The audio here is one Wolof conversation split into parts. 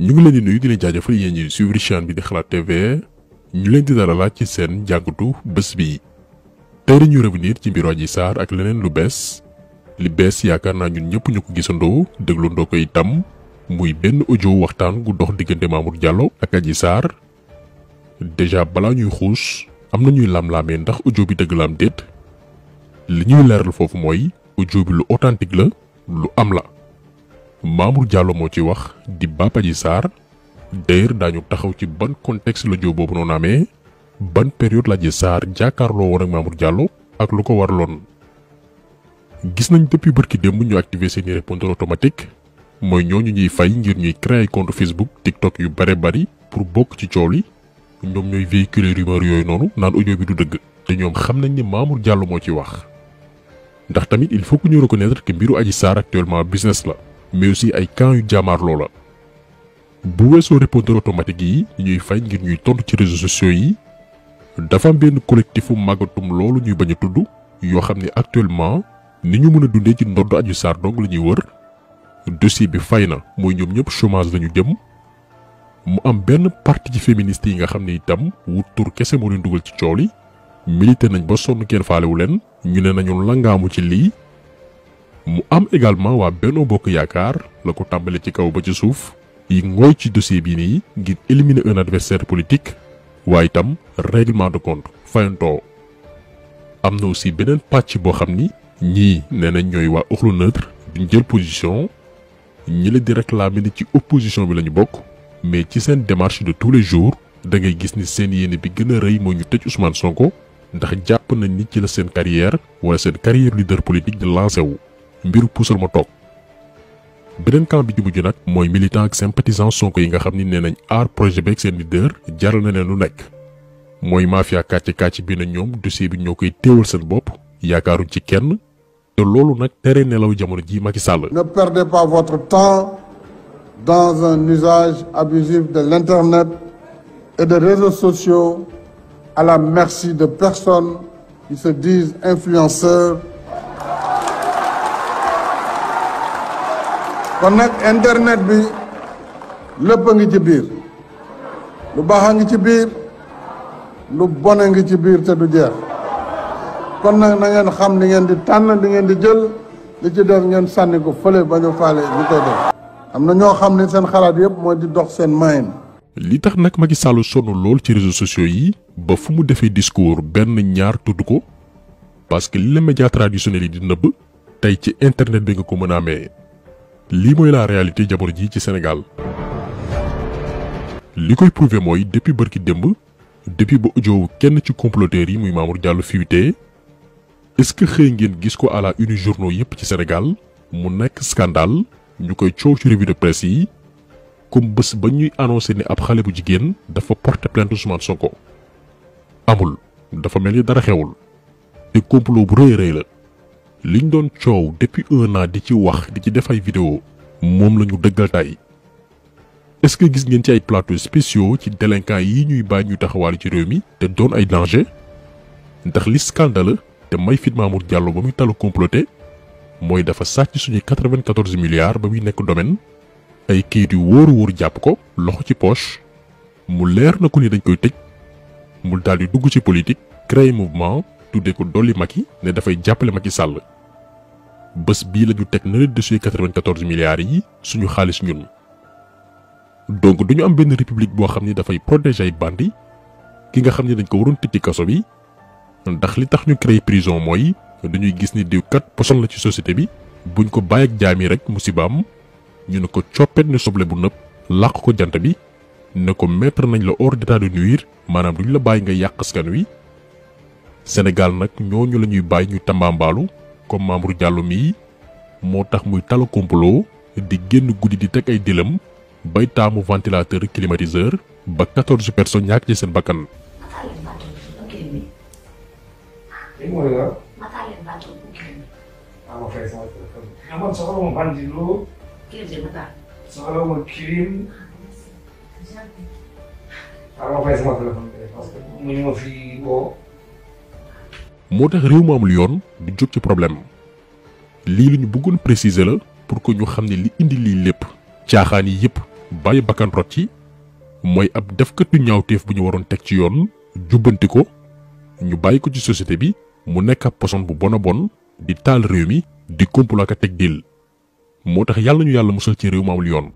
ñu ngi leen di nuyu di leen jaajëfal yéen ñi suivre chaîne bi di Xalaat TV ñu leen di dalalaat ci seen jàngatu bés bi tey dañuy revenir ci mbiru Adji Sarr ak leneen lu bees li bees yaakaar naa ñun ñëpp ñu ko gisandoo dégloondoo ko itam muy benn audio waxtaan gu dox diggante Mamour Diallo ak Adji Sarr déjà balaa ñuy xuus am na ñuy lam-laamee ndax audio bi dëgg la am déet li ñuy leeral foofu mooy audio bi lu authentique la lu am la Mamour Diallo moo ci wax di baab Adji Sarr d'ailleurs daañu taxaw ci ban contexte la audio boobu noonu amee ban période la Adji Sarr jàkkaarloo woon ak Mamour Diallo ak lu ko waraloon. gis nañ depuis bërki démb ñu activer seeni répondeur automatique mooy ñooñu ñuy fay ngir ñuy créer compte Facebook TikTok yu bare bari pour bokk ci coow li ñoom ñooy véhiculer rumeur yooyu noonu naan audio bi du dëgg te ñoom xam nañ ni Mamour Diallo moo ci wax. ndax tamit il faut que ñu reconnaître que mbiru Adji Sarr actuellement business la mais aussi ay camp yu jaamaarloo la bu weesoo répondeur automatique yi ñuy fay ngir ñuy tontu ci réseaux sociaux yi dafa am benn collectifu màggatum loolu ñuy bañ a tudd yoo xam ne actuellement ni ñu mën a dundee ci ndodd Adji Sarr dong la ñuy wër dossier bi fay na mooy ñoom ñëpp chômage lañu jëm mu am benn parti ci féministe yi nga xam ne itam wut tur kese moo leen dugal ci coow li milité nañ ba sonn kenn faalewu leen ñu ne nañu langaamu ci lii mu am également waa Benno Bokk Yaakaar la ko tàmbale ci kaw ba ci suuf yi ngooy ci dossier bii nii ngir éliminer un adversaire politique waaye itam règlement de compte fayantoo am na aussi beneen pàcc boo xam ni ñii nee nañ ñooy waa oxlu neutre duñ jël position ñi la di réclamer ni ci opposition bi lañu bokk mais ci seen démarche de tous les jours da ngay gis ni seen yéene bi gën a rëy mooy ñu tëj Ousmane Sonko ndax jàpp nañ ni ci la seen carrière wala seen carrière leader politique di lancé wu mbiru puusal ma toog. beneen camp bi ci mujj nag mooy militant ak sympathisant Sonko yi nga xam ni nee nañ aar projet beeg seen leader jaral na leen lu nekk mooy mafia kàcc bi na ñoom dossier bi ñoo koy téewal seen bopp yaakaaruñ ci kenn te loolu nag tere nelaw jamono ji Macky Sall. Ne perdez pas votre temps dans un usage abusif de l'internet et des réseaux sociaux à la merci de personnes qui se disent influenceurs. kon nag internet bi lépp a ngi ci biir lu baax a ngi ci biir lu bon a ngi ci biir te du jeex kon nag na ngeen xam ni ngeen di tànn di ngeen di jël li ci def ngeen sànni ko fële ba ñu faale ñu koy def am na ñoo xam ne seen xalaat yëpp mooy di dox seen mayin. li tax nag Macky Sall sonn lool ci réseaux sociaux yi ba fu mu defee discours benn ñaar tudd ko parce que li la média traditionnel yi di nëbb tey ci internet bi nga ko mën a amee. lii mooy la réalité jamono ji ci Sénégal li koy prouver mooy depuis bërki démb depuis ba audio kenn ci comploteurs yi muy Mamour Diallo fuité est-ce que xëy ngeen gis ko à la une journaux yépp ci Sénégal mu nekk scandale ñu koy coow ci revue de presse yi comme bés ba ñuy annoncé ne ab xale bu jigéen dafa porter plainte Ousmane Sonko amul dafa mel ni dara xewul te complot bu rëy la. liñ doon coow depuis un an di ci wax di ci def ay vidéo moom la ñu dëggal tay est-ce que gis ngeen ci ay plateaux spéciaux ci délinquants yi ñuy bàyyi ñuy taxawaale ci réew mi te doon ay danger ndax li scandale te may fit Mamour Diallo ba muy talu comploté mooy dafa sàcc suñuy 94 milliards ba muy nekk domaine ay kayit yu wóoru jàpp ko loxo ci poche mu leer na ko ni dañ koy tëj mu daal di dugg ci politique créer mouvement tuddee ko dolli Macky ne dafay jàppale Macky Sall. bés bii la ñu teg na dossier 94 milliards yi suñu xaalis ñun donc duñu am benn république boo xam ni dafay protéger ay bandi ki nga xam ne dañ ko waroon tëj ci kaso bi ndax li tax ñu créer prison mooy dañuy gis ni diw kat poson la ci société bi buñ ko bàyyi ak jaam yi rek musibaam ñu ne ko coppet ne soble bu nëb làq ko jant bi ne ko mettre nañ la hors d'état de nuire maanaam duñ la bàyyi nga yàq askan wi Sénégal nag ñooñu la ñuy bàyyi ñu tambaambaalu comme Mamour Diallo mii moo tax muy tala complot di génn guddi di teg ay dilam bay taamu ventilateur climatiseur ba 14 personnes ñàkk ci seen bakkan. moo tax réew mu amul yoon du jóg ci problème lii la ñu bëggoon préciser la pour que ñu xam ne li indi lii lépp caaxaan yi yëpp bàyyi bakkan rot ci mooy ab defkatu ñaawteef bu ñu waroon teg ci yoon jubbanti ko ñu bàyyi ko ci société bi mu nekk ab poson bu bon a bon di taal réew mi di complot ak a teg dil moo tax yàlla ñu yàlla musal ci réew mu amul yoon.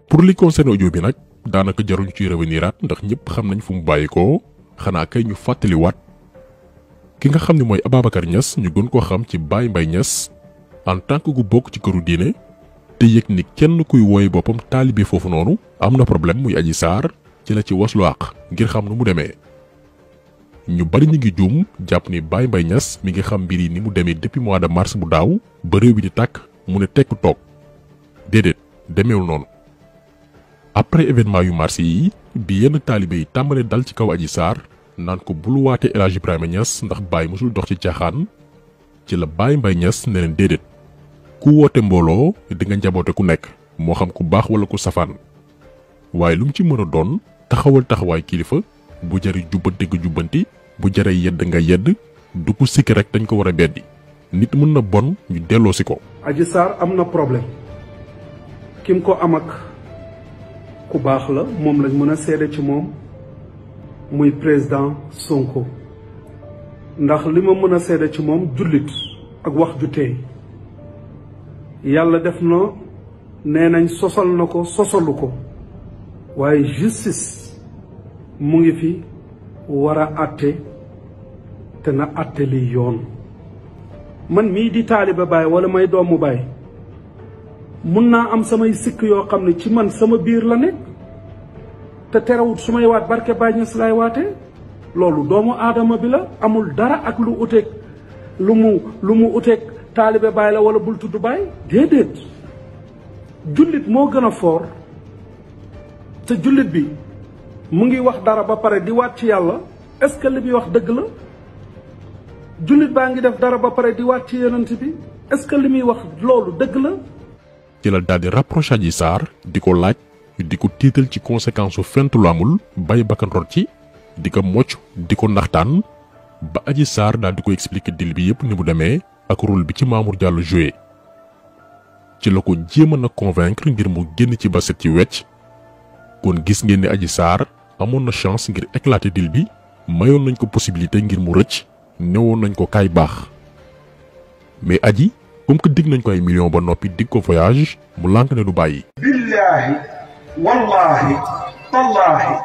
pour li concerne audio bi nag daanaka jarul ñu ciy reveniraat ndax ñëpp xam nañ fu mu bàyyi ko xanaa kay ñu fàttaliwaat ki nga xam ne mooy Ababacar Niass ñu gën koo xam ci Baye Mbaye Niass en tant que gu bokk ci këru diine te yëg ni kenn kuy wooye boppam taalibe foofu noonu am na problème muy Adji Sarr ci la ci waslu àq ngir xam nu mu demee. ñu bari ñu ngi juum jàpp ni Baye Mbaye Niass mi ngi xam mbir yi ni mu demee depuis mois de mars bu daaw ba réew bi di tàkk mu ne tekk toog déedéet demeewul noonu. après événement yu mars yi bi yenn taalibe yi tàmbalee dal ci kaw Adji Sarr naan ko bul waate El Hadj Ibrahima Niass ndax Baye mosul dox ci caaxaan ci la Baye Mbaye Niass ne leen déedéet ku woote mbooloo di nga njaboote ku nekk moo xam ku baax wala ku safaan waaye lu mu ci mën a doon taxawal taxawaay kilifa bu jari jubbante nga jubbanti bu jaree yedd nga yedd du ko sikki rek dañ ko war a beddi nit mën na bon ñu delloo si ko. Adji Sarr am na problème kim ko am ak ku baax la moom lañ mën a seede ci moom muy président Sonko ndax li ma mën a seede ci moom jullit ak wax ju teey yàlla def na nee nañ sosal na ko sosalu ko waaye justice mu ngi fi war a àtte te na àtte li yoon man mii di taaliba Baay wala may doomu Baay mun naa am samay sikk yoo xam ne ci man sama biir la nekk te terewut su may waat barke Baay Ñas laay waate loolu doomu aadama bi la amul dara ak lu uteeg lu mu uteeg taalibe Baay la wala bul tudd Baay déedéet jullit moo gën a foor te jullit bi mu ngi wax dara ba pare di waat ci yàlla est-ce que li muy wax dëgg la jullit baa ngi def dara ba pare di waat ci yonent bi est-ce que li muy wax loolu dëgg la. ci la daal di rapproché Adji Sarr di ko laaj di ko tiital ci conséquence su fent lu amul bàyyi bakkan rot ci di ko mocc di ko naxtaan ba Adji Sarr daal di ko expliquer dil bi yëpp ni mu demee ak rôle bi ci Mamour Diallo joué ci la ko jéem a na convaincre ngir mu génn ci ba set ci wecc kon gis ngeen ni Adji Sarr amoon na chance ngir éclater dil bi mayoon nañ ko possibilité ngir mu rëcc newoon nañ ko kaay baax mais Adji comme que dig nañ ko ay millions ba noppi dig ko voyage mu lànk ne du bàyyi. billaahi wallaahi tallaahi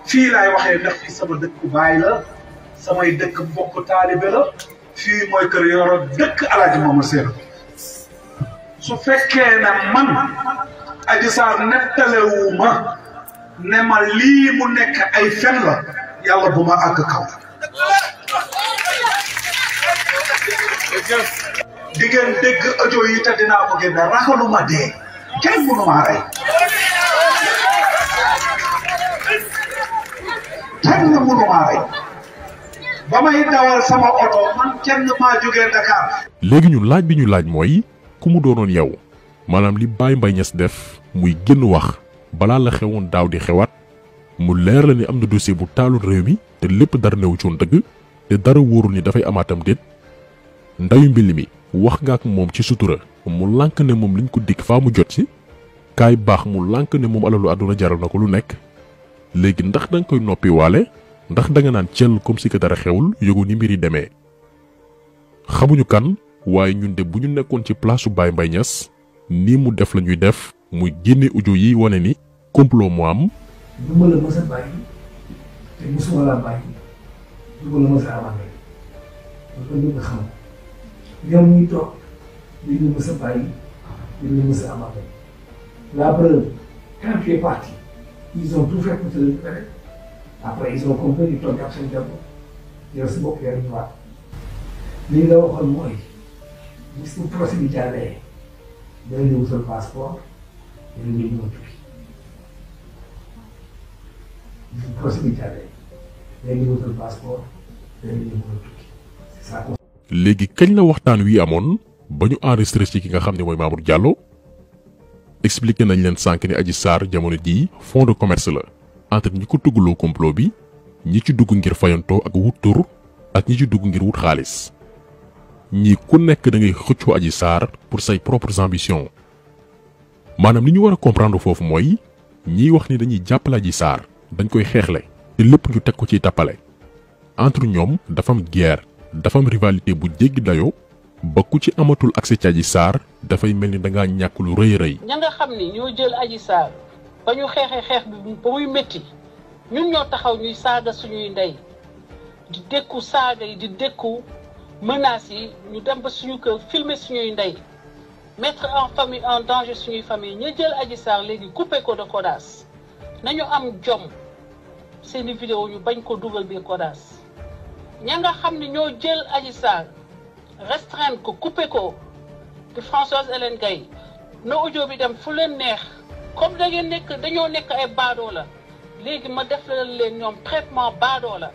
fii laay waxee ndax fii sama dëkk baay la samay dëkk mbokk taalibe la fii mooy kër Yoro dëkk Alaaji Mamadou Sène su fekkee ne man Adji Sarr nettalewu ma ne ma lii mu nekk ay fen la yàlla bu ma àgg kaw di ngeen dégg audio yi te dinaa ko génne ragaluma dee kenn mënu maa rey kenn mënu maa rey ba may dawal sama oto man kenn maa jógee Dakar. léegi ñun laaj bi ñu laaj mooy ku mu doonoon yow maanaam li Baye Mbaye Niass def muy génn wax balaa la xewoon daaw di xewaat mu leer la ni am na dossier bu taalul réew mi te lépp dara newu ci woon dëgg te dara wóorul ni dafay amaatam déet ndayu mbill mi wax nga ak moom ci sutura mu lànk ne moom liñ ko dikk faa mu jot ci kaay baax mu lànk ne moom alalu àdduna jaral na ko lu nekk léegi ndax danga koy noppi waale ndax danga naan cell comme si que dara xewul yógu ni mbir yi demee xamuñu kan waaye ñun de bu ñu nekkoon ci place su Baye Mbaye Niass nii mu def la ñuy def muy génne audio yi wane ni complot moo am. du ma la mës a bàyyi te mosuma laa bàyyi du ma la mës a abandonné parce que ñu ko xam ñoom ñuy toog duñ la mës a bàyyi duñ la mës a abandonné la preuve quand tu es parti ils ont tout fait pour te récupérer après ils ont compris di toog ak seen jaboot yow si bopp yaa ngi waat li nga waxoon mooy gis nga procès bi jàllee dana ñëw wutal passeport dana ñëw ñëw tukki gis nga procès bi jàllee dana ñëw wutal passeport dana ñëw ñëw tukki c'est ça. léegi kañ la waxtaan wi amoon ba ñu enregistré ci ki nga xam ne mooy Mamour Diallo expliqué nañ leen sànq ni Adji Sarr jamono jii fond de commerce la entre ñi ko tuggaloo complot bi ñi ci dugg ngir fayantoo ak wut tur ak ñi ci dugg ngir wut xaalis ñii ku nekk da ngay xëccoo Adji Sarr pour say propres ambitions maanaam li ñu war a comprendre foofu mooy ñiy wax ni dañuy jàppale Adji Sarr dañ koy xeexle te lépp ñu teg ko ciy tappale entre ñoom dafa am guerre dafa am rivalité bu jéggi dayoo ba ku ci amatul accès ci Adji Sarr dafay mel ni da ngaa ñàkk lu rëy rëy. ña nga xam ni ñoo jël Adji Sarr ba ñu xeexee xeex bi ba muy métti ñun ñoo taxaw ñuy saaga suñuy ndey di dékku saaga yi di dékku menaces yi ñu dem ba suñu kër filmer suñuy ndey mettre en danger suñuy famille ñu jël Adji Sarr léegi coupé ko de Kodas nañu am jom seeni vidéo ñu bañ ko dugal biir Kodas ña nga xam ni ñoo jël Adji Sarr restreindre ko coupé ko de Françoise Hélène Gaye na audio bi dem fu leen neex comme dañoo nekk ay baadoo la léegi ma def leen ñoom traitement baadoo la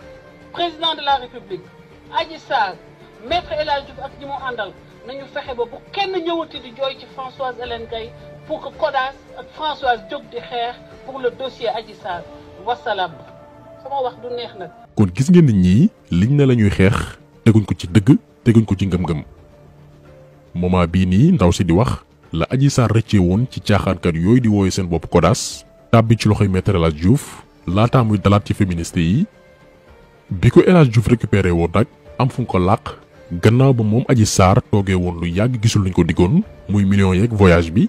président de la République Adji Sarr maître El Hadji Diouf ak ñi mu àndal nañu fexe ba bu kenn ñëwati di jooy ci Françoise Hélène Gaye pour que Kodas ak Françoise jóg di xeex pour le dossier Adji Sarr wasalaam sama wax du neex nag. kon gis ngeen nit ñi liñ ne la ñuy xeex teguñ ko ci dëgg teguñ ko ci ngëm-ngëm moment bii nii ndaw si di wax la Adji Sarr rëccee woon ci caaxaankat yooyu di wooye seen bopp Kodas tàbbi ci loxoy maître El Hadji Diouf laataa muy dalaat ci féministe yi bi ko El Hadji Diouf récupéré woon nag am fu ko làq gannaaw ba moom Adji Sarr toogee woon lu yàgg gisul luñ ko diggoon muy millions yeeg voyage bi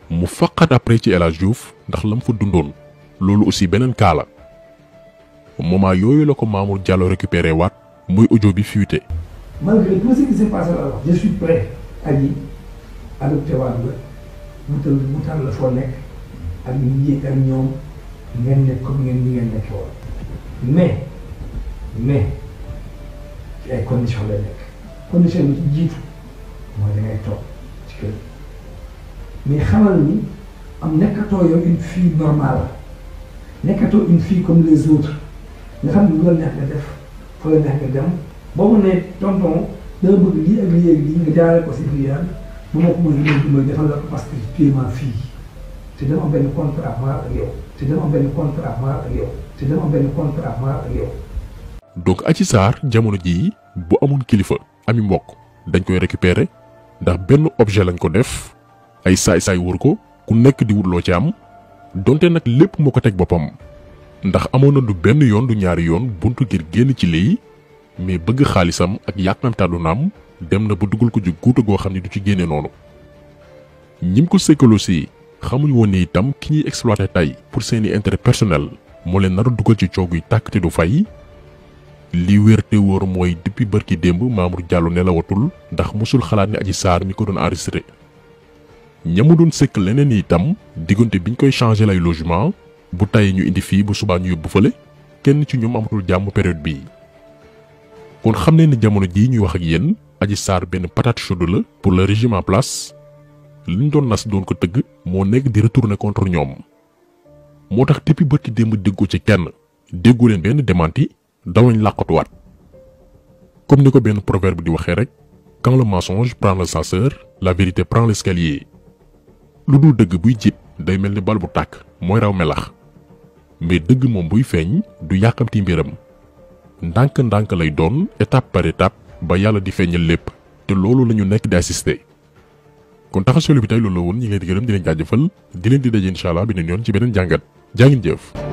mu faqat après ci El Hadji Diouf ndax lam fa dundoon loolu aussi beneen cas la moment yooyu la ko Mamour Diallo récupéré waat muy audio bi fuité. Malgré tout ce qui s'est passé alors je suis prêt à dire adopté waat la wutal la foo nekk ak ñi ak ñoom ngeen nekk comme ngeen nekk woon mais ci ay conditions lay nekk condition bi ci jiitu mooy da ngay toog ci kër mais xamal ni am nekkatoo yow une fille normale nekkatoo une fille comme les autres nga xam ne lu la neex nga def fu la neex nga dem boo mu ne tonton dama bëgg lii ak lii ak lii nga jaaree ko si Viviane bu ma ko mën defal la ko parce que tu es ma fille te dama am benn contrat ak yow te dama am benn contrat ak yow te dama am benn contrat ak yow. donc Adji Sarr jamono jii bu amoon kilifa ami mbokk dañ koy récupérer ndax benn objet lañ ko def ay saay-saay wër ko ku nekk di wut loo ci am donte nag lépp moo ko teg boppam ndax amoon na du benn yoon du ñaari yoon buntu ngir génn ci lii mais bëgg xaalisam ak yàqamtaadu naam dem na ba dugal ko ci guuta goo xam ne du ci génne noonu ñim ko sëkkaloo si xamuñ woon ne itam ki ñuy exploité tey pour seeni intérêt personnel moo leen nar a dugal ci coow guy tàkk te du fay li wér te wóor mooy depuis barki démb Mamour Diallo nelawatul ndax musul xalaat ne Adji Sarr mi ko doon enregistré ñamu doon sëkk leneen itam diggante biñ koy changé lay logement bu tayee ñu indi fii bu subaa ñu yóbbu fële kenn ci ñoom amatul jàmm période bii kon xam ne ni jamono jii ñuy wax ak yéen Adji Sarr benn patate chaude la pour le régime en place liñ doon nas doon ko tëgg moo nekk di retourner contre ñoom moo tax depuis barki démb déggu ci kenn déggu leen benn démenti dawañ làqatuwaat comme ni ko benn proverbe di waxee rek quand le mensonge prend l'ascenseur la vérité prend l'escalier lu dul dëgg buy jib day mel ni bal bu tàkk mooy raw melax mais dëgg moom buy feeñ du yàkkamti mbiram ndànk-ndànk lay doon étape par étape ba yàlla di feeñal lépp te loolu lañu nekk di assister kon taxaw seetlu bi tey loolu la woon ñu ngi leen di gërëm di leen jaajëfal di leen di daje incha allah beneen yoon ci beneen jàngat jaa ngeen jëf.